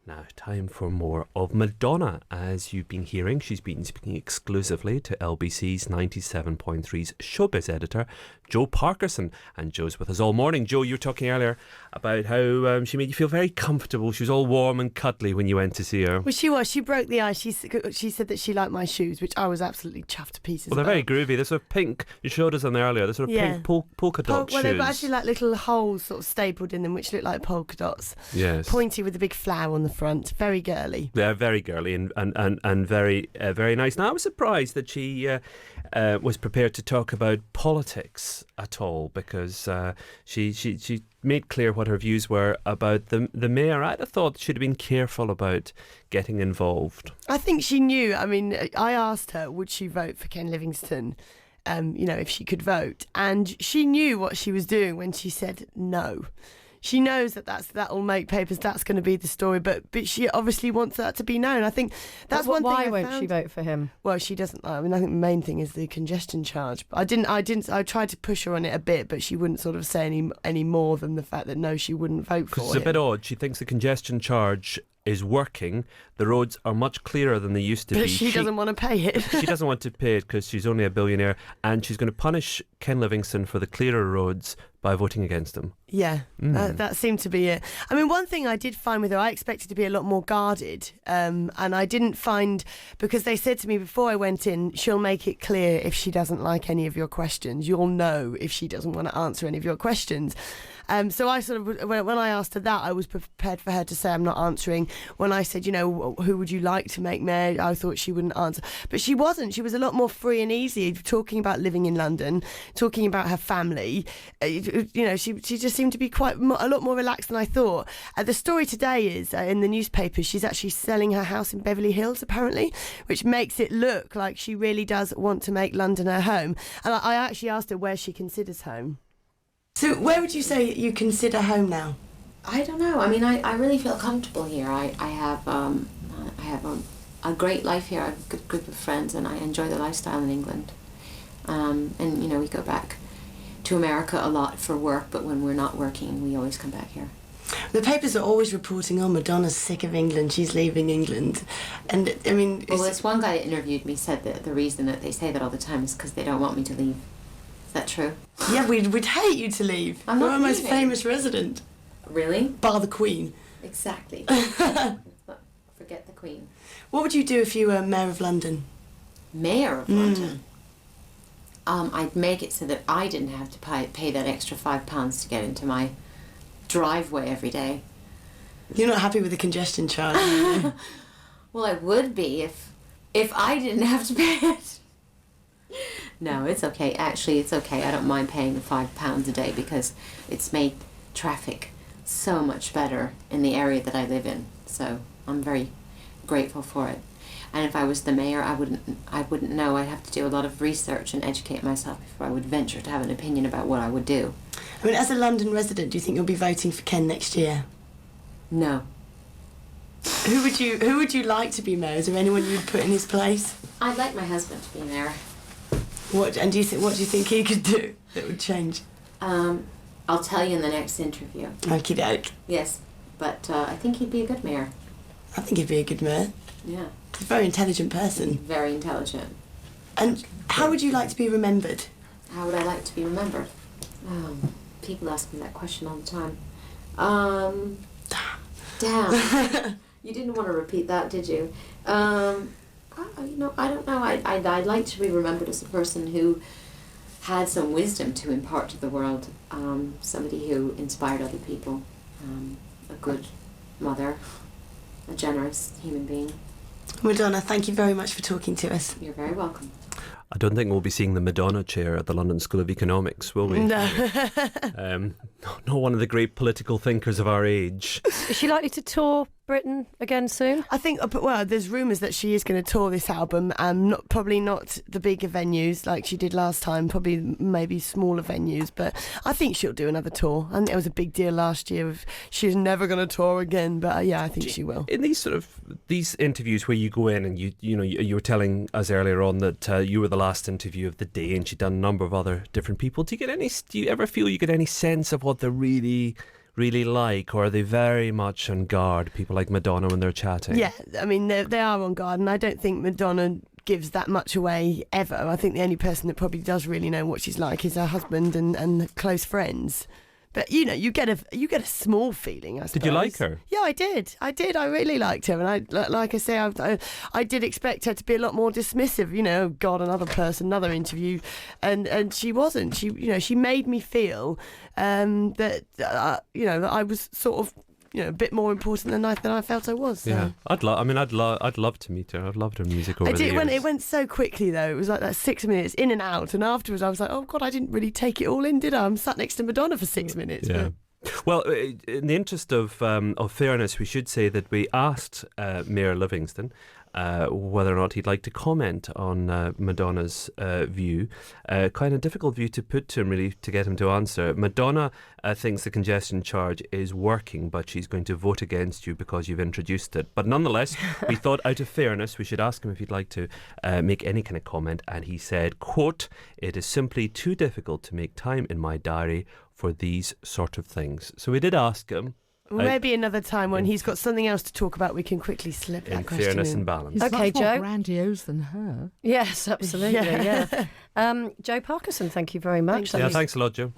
Now, time for more of Madonna. As you've been hearing, she's been speaking exclusively to LBC's 97.3's showbiz editor, Joe Parkerson. And Joe's with us all morning. Joe, you were talking earlier about how she made you feel very comfortable. She was all warm and cuddly when you went to see her. Well, she was. She broke the ice. She said that she liked my shoes, which I was absolutely chuffed to pieces. Well, they're very groovy. They're sort of pink. You showed us them earlier. They're sort of pink polka dot shoes. Well, they've actually like little holes sort of stapled in them, which look like polka dots. Yes. Pointy with a big flower on the front. Very girly. They're very girly and very very nice. Now, I was surprised that she was prepared to talk about politics at all, because she made clear what her views were about the mayor. I'd have thought she'd have been careful about getting involved. I think she knew. I mean, I asked her, would she vote for Ken Livingstone, if she could vote, and she knew what she was doing when she said no. She knows that'll make papers. That's going to be the story, but she obviously wants that to be known. I think that's one thing. Why won't she vote for him? Well, she doesn't. I mean, I think the main thing is the congestion charge. But I tried to push her on it a bit, but she wouldn't sort of say any more than the fact that no, she wouldn't vote for him. It's a bit odd. She thinks the congestion charge is working. The roads are much clearer than they used to be. But she doesn't want to pay it. She doesn't want to pay it because she's only a billionaire, and she's going to punish Ken Livingstone for the clearer roads by voting against him. Yeah, that seemed to be it. I mean, one thing I did find with her, I expected to be a lot more guarded, and I didn't find, because they said to me before I went in, she'll make it clear if she doesn't like any of your questions. You'll know if she doesn't want to answer any of your questions. So I sort of, when I asked her that, I was prepared for her to say I'm not answering. When I said, who would you like to make mayor, I thought she wouldn't answer. But she wasn't. She was a lot more free and easy, talking about living in London, talking about her family. She just seemed to be a lot more relaxed than I thought. The story today is, in the newspapers, she's actually selling her house in Beverly Hills, apparently, which makes it look like she really does want to make London her home. And I actually asked her where she considers home. So where would you say you consider home now? I don't know. I mean, I really feel comfortable here. I have a great life here. I have a good group of friends, and I enjoy the lifestyle in England. We go back to America a lot for work, but when we're not working, we always come back here. The papers are always reporting, Madonna's sick of England, she's leaving England. And, I mean... Well, this one guy that interviewed me said that the reason that they say that all the time is because they don't want me to leave. Is that true? Yeah, we'd hate you to leave. I'm not You're our most famous resident. Really? Bar the Queen. Exactly. Forget the Queen. What would you do if you were Mayor of London? Mayor of London? I'd make it so that I didn't have to pay that extra £5 to get into my driveway every day. You're not happy with the congestion charge? Well, I would be if I didn't have to pay it. No, it's okay. Actually, it's okay. I don't mind paying the £5 a day because it's made traffic so much better in the area that I live in. So I'm very grateful for it. And if I was the mayor, I wouldn't know. I'd have to do a lot of research and educate myself before I would venture to have an opinion about what I would do. I mean, as a London resident, do you think you'll be voting for Ken next year? No. Who would you like to be mayor? Is there anyone you'd put in his place? I'd like my husband to be mayor. What do you think he could do that would change? I'll tell you in the next interview. Okie doke. Yes, but I think he'd be a good mayor. I think he'd be a good mayor. Yeah. He's a very intelligent person. Very intelligent. And how would you like to be remembered? How would I like to be remembered? People ask me that question all the time. Damn. You didn't want to repeat that, did you? I don't know. I'd like to be remembered as a person who had some wisdom to impart to the world. Somebody who inspired other people. A good mother. A generous human being. Madonna, thank you very much for talking to us. You're very welcome. I don't think we'll be seeing the Madonna chair at the London School of Economics, will we? No. Not one of the great political thinkers of our age. Is she likely to tour Britain again soon? I think, well, there's rumours that she is going to tour this album, probably not the bigger venues like she did last time, probably maybe smaller venues, but I think she'll do another tour. I think it was a big deal last year of she's never going to tour again, but yeah, I think she will. In these interviews where you go in and you were telling us earlier on that you were the last interview of the day and she'd done a number of other different people, do you ever feel you get any sense of what the really really like, or are they very much on guard, people like Madonna, when they're chatting? Yeah, I mean, they are on guard, and I don't think Madonna gives that much away ever. I think the only person that probably does really know what she's like is her husband and close friends. But you get a small feeling, I suppose. Did you like her? Yeah, I did. I really liked her, and like I say, I did expect her to be a lot more dismissive. Oh God, another person, another interview, and she wasn't. She made me feel that that I was sort of a bit more important than I felt I was. So. Yeah, I'd love to meet her. I've loved her music over I did. the years. It went so quickly though. It was like that 6 minutes in and out, and afterwards I was like, oh God, I didn't really take it all in, did I? I'm sat next to Madonna for 6 minutes. Yeah. Well, in the interest of fairness, we should say that we asked Mayor Livingston whether or not he'd like to comment on Madonna's view. Quite a difficult view to put to him, really, to get him to answer. Madonna thinks the congestion charge is working, but she's going to vote against you because you've introduced it. But nonetheless, we thought out of fairness, we should ask him if he'd like to make any kind of comment. And he said, quote, "It is simply too difficult to make time in my diary for these sort of things." So we did ask him. Maybe another time when he's got something else to talk about, we can quickly slip In that question fairness in. and balance. Okay, He's much more Joe. grandiose than her. Yes, absolutely. Yeah. Joe Parkinson, thank you very much. Thank Yeah, thanks a lot, Joe.